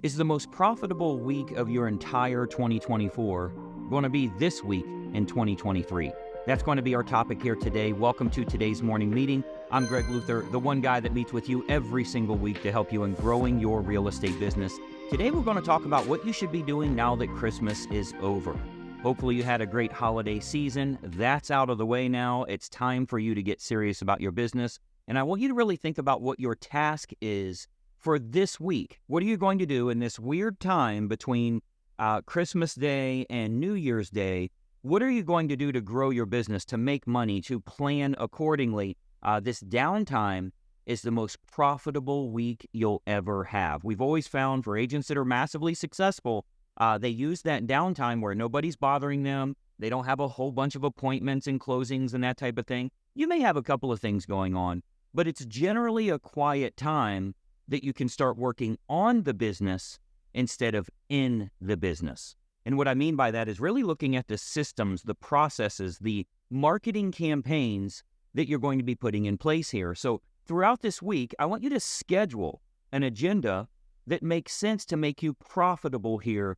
Is the most profitable week of your entire 2024 going to be this week in 2023? That's going to be our topic here today. Welcome to today's morning meeting. I'm Greg Luther, the one guy that meets with you every single week to help you in growing your real estate business. Today, we're going to talk about what you should be doing now that Christmas is over. Hopefully you had a great holiday season. That's out of the way now. It's time for you to get serious about your business. And I want you to really think about what your task is for this week. What are you going to do in this weird time between Christmas Day and New Year's Day? What are you going to do to grow your business, to make money, to plan accordingly? This downtime is the most profitable week you'll ever have. We've always found for agents that are massively successful, they use that downtime where nobody's bothering them. They don't have a whole bunch of appointments and closings and that type of thing. You may have a couple of things going on, but it's generally a quiet time that you can start working on the business instead of in the business. And what I mean by that is really looking at the systems, the processes, the marketing campaigns that you're going to be putting in place here. So throughout this week, I want you to schedule an agenda that makes sense to make you profitable here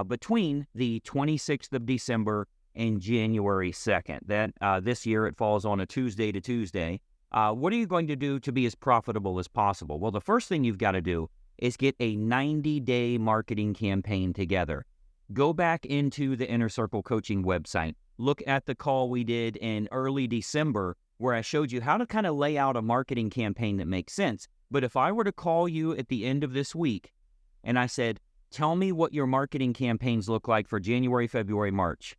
between the 26th of December and January 2nd. That this year it falls on a Tuesday to Tuesday. What are you going to do to be as profitable as possible? Well, the first thing you've got to do is get a 90-day marketing campaign together. Go back into the Inner Circle Coaching website. Look at the call we did in early December where I showed you how to kind of lay out a marketing campaign that makes sense. But if I were to call you at the end of this week and I said, tell me what your marketing campaigns look like for January, February, March.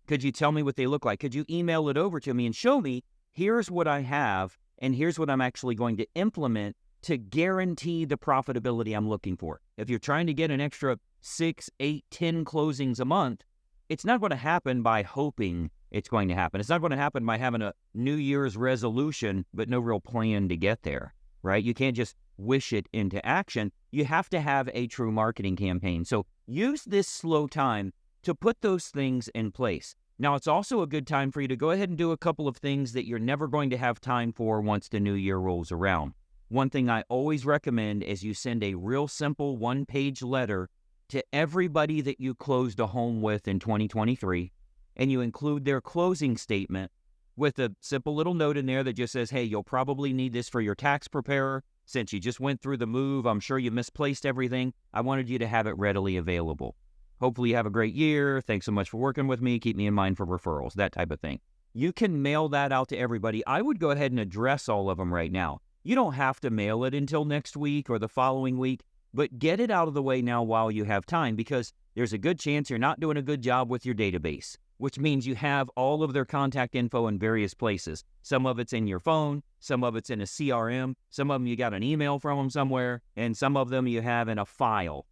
Could you tell me what they look like? Could you email it over to me and show me, here's what I have, and here's what I'm actually going to implement to guarantee the profitability I'm looking for. If you're trying to get an extra 6, 8, 10 closings a month, it's not going to happen by hoping it's going to happen. It's not going to happen by having a New Year's resolution, but no real plan to get there, right? You can't just wish it into action. You have to have a true marketing campaign. So use this slow time to put those things in place. Now, it's also a good time for you to go ahead and do a couple of things that you're never going to have time for once the new year rolls around. One thing I always recommend is you send a real simple one-page letter to everybody that you closed a home with in 2023, and you include their closing statement with a simple little note in there that just says, hey, you'll probably need this for your tax preparer. Since you just went through the move, I'm sure you misplaced everything. I wanted you to have it readily available. Hopefully you have a great year. Thanks so much for working with me. Keep me in mind for referrals, that type of thing. You can mail that out to everybody. I would go ahead and address all of them right now. You don't have to mail it until next week or the following week, but get it out of the way now while you have time, because there's a good chance you're not doing a good job with your database, which means you have all of their contact info in various places. Some of it's in your phone, some of it's in a CRM, some of them you got an email from them somewhere, and some of them you have in a file.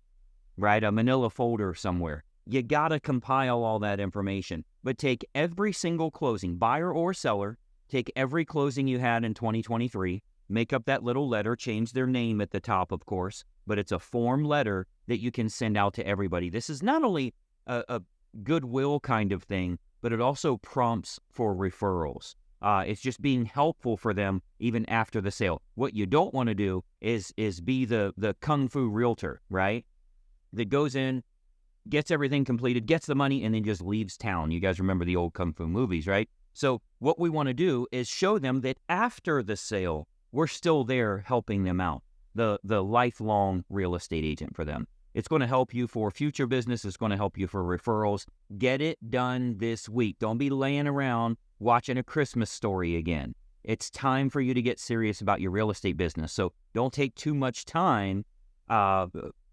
Right? A manila folder somewhere. You got to compile all that information, but take every single closing, buyer or seller, take every closing you had in 2023, make up that little letter, change their name at the top, of course, but it's a form letter that you can send out to everybody. This is not only a goodwill kind of thing, but it also prompts for referrals. It's just being helpful for them even after the sale. What you don't want to do is be the kung fu realtor, right? That goes in, gets everything completed, gets the money, and then just leaves town. You guys remember the old Kung Fu movies, right? So what we want to do is show them that after the sale, we're still there helping them out, the lifelong real estate agent for them. It's going to help you for future business. It's going to help you for referrals. Get it done this week. Don't be laying around watching A Christmas Story again. It's time for you to get serious about your real estate business. So don't take too much time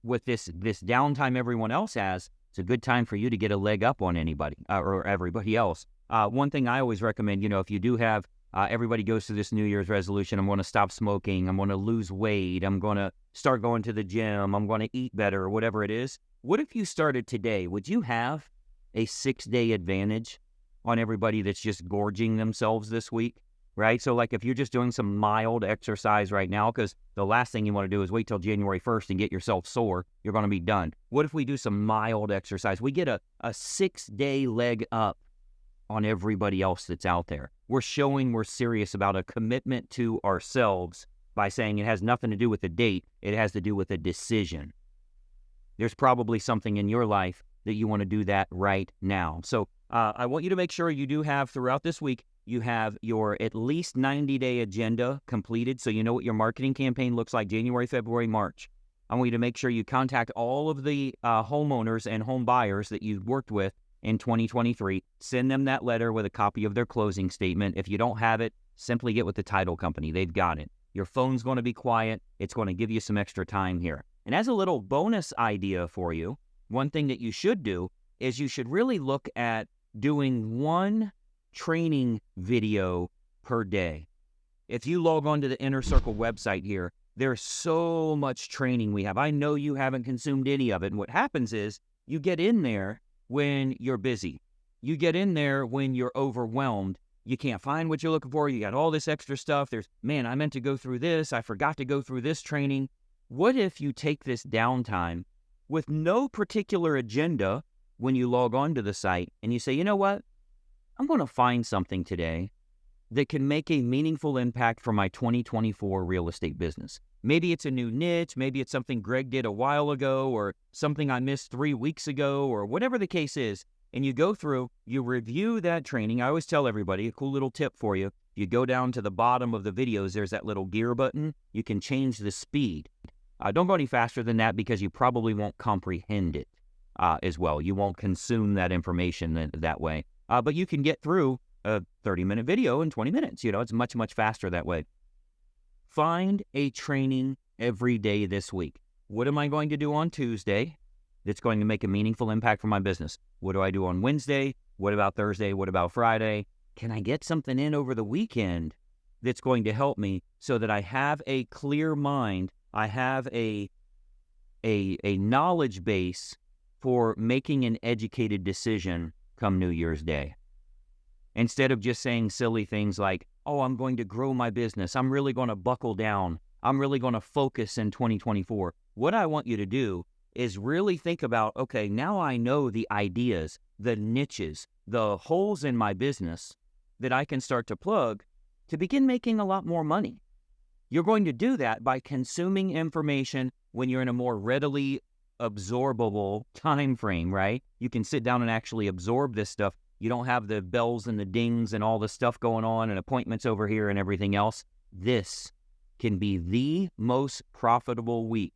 with this downtime everyone else has. It's a good time for you to get a leg up on anybody or everybody else. One thing I always recommend, if you do have, everybody goes through this New Year's resolution, I'm going to stop smoking, I'm going to lose weight, I'm going to start going to the gym, I'm going to eat better, or whatever it is. What if you started today? Would you have a 6-day advantage on everybody that's just gorging themselves this week? Right? So like if you're just doing some mild exercise right now, because the last thing you want to do is wait till January 1st and get yourself sore, you're going to be done. What if we do some mild exercise? We get a 6-day leg up on everybody else that's out there. We're showing we're serious about a commitment to ourselves by saying it has nothing to do with the date. It has to do with a decision. there's probably something in your life that you want to do that right now. So I want you to make sure you do have throughout this week, you have your at least 90-day agenda completed so you know what your marketing campaign looks like January, February, March. I want you to make sure you contact all of the homeowners and home buyers that you've worked with in 2023. Send them that letter with a copy of their closing statement. If you don't have it, simply get with the title company. They've got it. Your phone's going to be quiet. It's going to give you some extra time here. And as a little bonus idea for you, one thing that you should do is you should really look at doing one training video per day. If you log on to the Inner Circle website here, there's so much training we have. I know you haven't consumed any of it. And what happens is you get in there when you're busy. You get in there when you're overwhelmed. You can't find what you're looking for. You got all this extra stuff. I meant to go through this. I forgot to go through this training. What if you take this downtime with no particular agenda when you log on to the site and you say, you know what? I'm going to find something today that can make a meaningful impact for my 2024 real estate business. Maybe it's a new niche, maybe it's something Greg did a while ago or something I missed 3 weeks ago or whatever the case is. And you go through, you review that training. I always tell everybody, a cool little tip for you. You go down to the bottom of the videos, there's that little gear button. You can change the speed. Don't go any faster than that because you probably won't comprehend it as well. You won't consume that information that way. But you can get through a 30-minute video in 20 minutes. It's much, much faster that way. Find a training every day this week. What am I going to do on Tuesday that's going to make a meaningful impact for my business? What do I do on Wednesday? What about Thursday? What about Friday? Can I get something in over the weekend that's going to help me so that I have a clear mind? I have a knowledge base for making an educated decision come New Year's Day. Instead of just saying silly things like, oh, I'm going to grow my business. I'm really going to buckle down. I'm really going to focus in 2024. What I want you to do is really think about, okay, now I know the ideas, the niches, the holes in my business that I can start to plug to begin making a lot more money. You're going to do that by consuming information when you're in a more readily absorbable time frame, right? You can sit down and actually absorb this stuff. You don't have the bells and the dings and all the stuff going on and appointments over here and everything else. This can be the most profitable week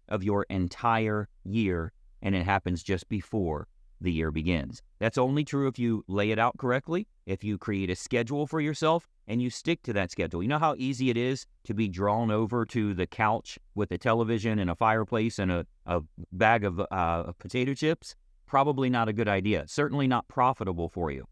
of your entire year, and it happens just before the year begins. That's only true if you lay it out correctly, if you create a schedule for yourself, and you stick to that schedule. You know how easy it is to be drawn over to the couch with a television and a fireplace and a bag of potato chips? Probably not a good idea. Certainly not profitable for you,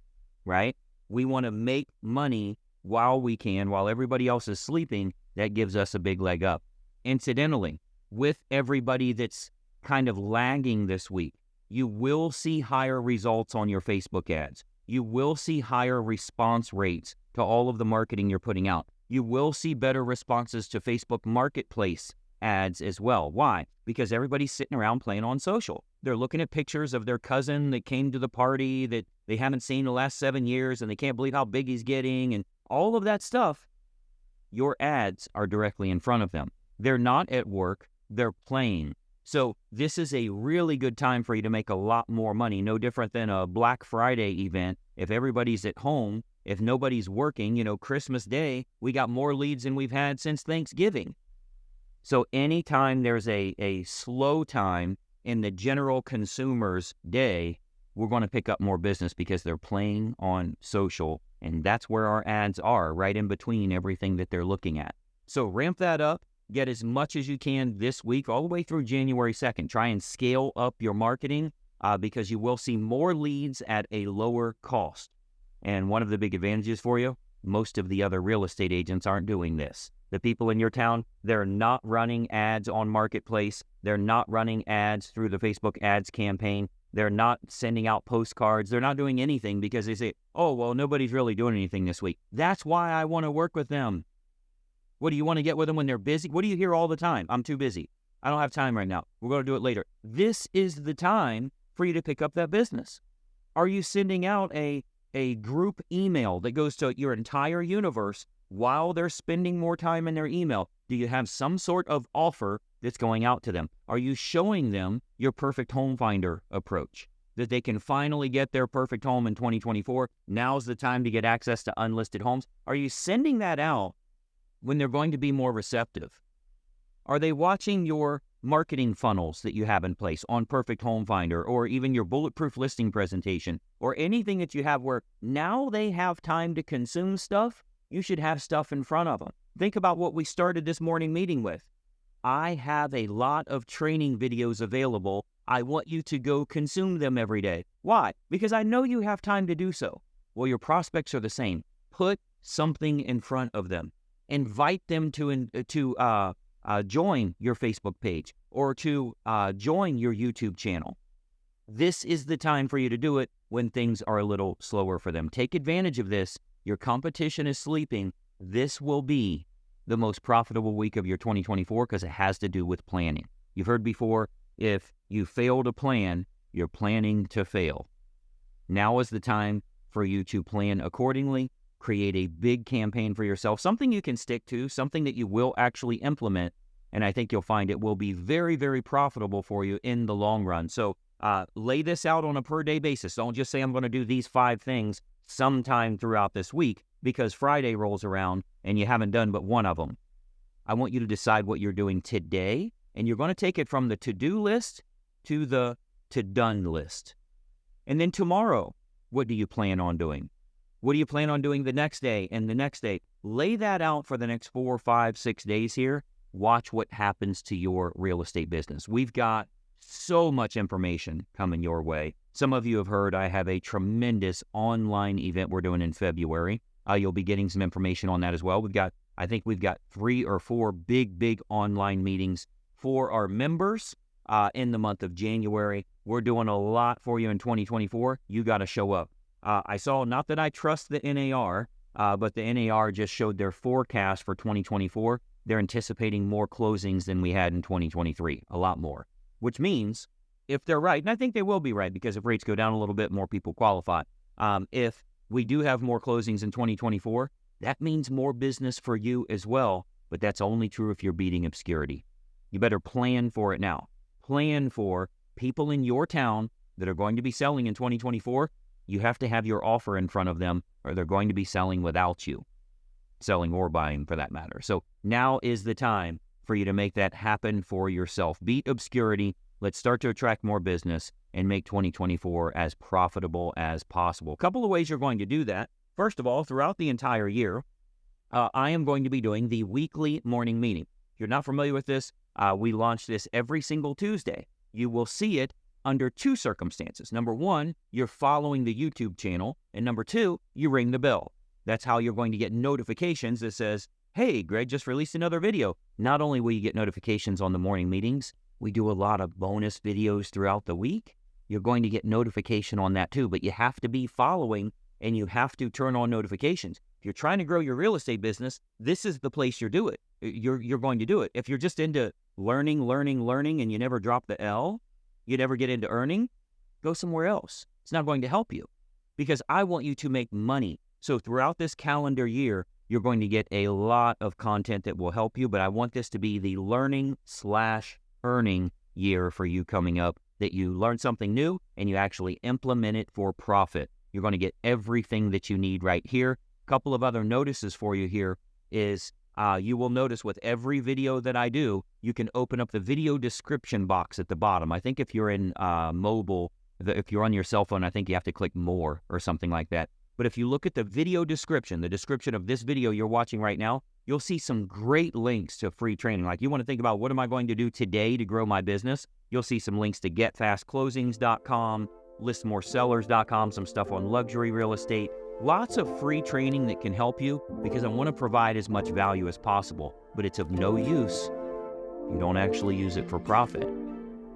right? We want to make money while we can, while everybody else is sleeping. That gives us a big leg up. Incidentally, with everybody that's kind of lagging this week, you will see higher results on your Facebook ads. You will see higher response rates to all of the marketing you're putting out. You will see better responses to Facebook Marketplace ads as well. Why? Because everybody's sitting around playing on social. They're looking at pictures of their cousin that came to the party that they haven't seen the last 7 years, and they can't believe how big he's getting, and all of that stuff. Your ads are directly in front of them. They're not at work. They're playing. So this is a really good time for you to make a lot more money. No different than a Black Friday event. If everybody's at home, if nobody's working, Christmas Day, we got more leads than we've had since Thanksgiving. So anytime there's a slow time in the general consumer's day, we're going to pick up more business because they're playing on social, and that's where our ads are, right in between everything that they're looking at. So ramp that up. Get as much as you can this week, all the way through January 2nd. Try and scale up your marketing because you will see more leads at a lower cost. And one of the big advantages for you, most of the other real estate agents aren't doing this. The people in your town, they're not running ads on Marketplace. They're not running ads through the Facebook ads campaign. They're not sending out postcards. They're not doing anything because they say, oh, well, nobody's really doing anything this week. That's why I want to work with them. What do you want to get with them when they're busy? What do you hear all the time? I'm too busy. I don't have time right now. We're going to do it later. This is the time for you to pick up that business. Are you sending out a group email that goes to your entire universe while they're spending more time in their email? Do you have some sort of offer that's going out to them? Are you showing them your perfect home finder approach? That they can finally get their perfect home in 2024. Now's the time to get access to unlisted homes. Are you sending that out when they're going to be more receptive? Are they watching your marketing funnels that you have in place on Perfect Home Finder, or even your bulletproof listing presentation, or anything that you have where now they have time to consume stuff? You should have stuff in front of them. Think about what we started this morning meeting with. I have a lot of training videos available. I want you to go consume them every day. Why? Because I know you have time to do so. Well, your prospects are the same. Put something in front of them. Invite them to join your Facebook page or to join your YouTube channel. This is the time for you to do it when things are a little slower for them. Take advantage of this. Your competition is sleeping. This will be the most profitable week of your 2024 because it has to do with planning. You've heard before, if you fail to plan, you're planning to fail. Now is the time for you to plan accordingly. Create a big campaign for yourself, something you can stick to, something that you will actually implement, and I think you'll find it will be very, very profitable for you in the long run. So lay this out on a per-day basis. Don't just say, I'm going to do these 5 things sometime throughout this week because Friday rolls around and you haven't done but one of them. I want you to decide what you're doing today, and you're going to take it from the to-do list to the to-done list. And then tomorrow, what do you plan on doing? What do you plan on doing the next day and the next day? Lay that out for the next 4, 5, 6 days here. Watch what happens to your real estate business. We've got so much information coming your way. Some of you have heard I have a tremendous online event we're doing in February. You'll be getting some information on that as well. I think we've got 3 or 4 big online meetings for our members in the month of January. We're doing a lot for you in 2024. You got to show up. I saw, not that I trust the NAR, but the NAR just showed their forecast for 2024. They're anticipating more closings than we had in 2023, a lot more, which means if they're right, and I think they will be right because if rates go down a little bit, more people qualify. If we do have more closings in 2024, that means more business for you as well, but that's only true if you're beating obscurity. You better plan for it now. Plan for people in your town that are going to be selling in 2024. You have to have your offer in front of them or they're going to be selling without you, selling or buying for that matter. So now is the time for you to make that happen for yourself. Beat obscurity. Let's start to attract more business and make 2024 as profitable as possible. A couple of ways you're going to do that. First of all, throughout the entire year, I am going to be doing the weekly morning meeting. If you're not familiar with this, we launch this every single Tuesday. You will see it under 2 circumstances. Number 1, you're following the YouTube channel. And number 2, you ring the bell. That's how you're going to get notifications that says, hey, Greg just released another video. Not only will you get notifications on the morning meetings, we do a lot of bonus videos throughout the week. You're going to get notification on that too, but you have to be following and you have to turn on notifications. If you're trying to grow your real estate business, this is the place you're going to do it. If you're just into learning, and you never drop the L, you never get into earning, go somewhere else. It's not going to help you because I want you to make money. So throughout this calendar year, you're going to get a lot of content that will help you, but I want this to be the learning/earning year for you coming up, that you learn something new and you actually implement it for profit. You're going to get everything that you need right here. A couple of other notices for you here is you will notice with every video that I do, you can open up the video description box at the bottom. I think if you're in mobile, if you're on your cell phone, I think you have to click more or something like that. But if you look at the video description, the description of this video you're watching right now, you'll see some great links to free training. Like you want to think about what am I going to do today to grow my business? You'll see some links to getfastclosings.com, listmoresellers.com, some stuff on luxury real estate. Lots of free training that can help you because I want to provide as much value as possible, but it's of no use. You don't actually use it for profit.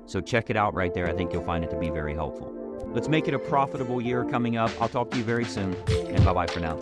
So check it out right there. I think you'll find it to be very helpful. Let's make it a profitable year coming up. I'll talk to you very soon, and bye-bye for now.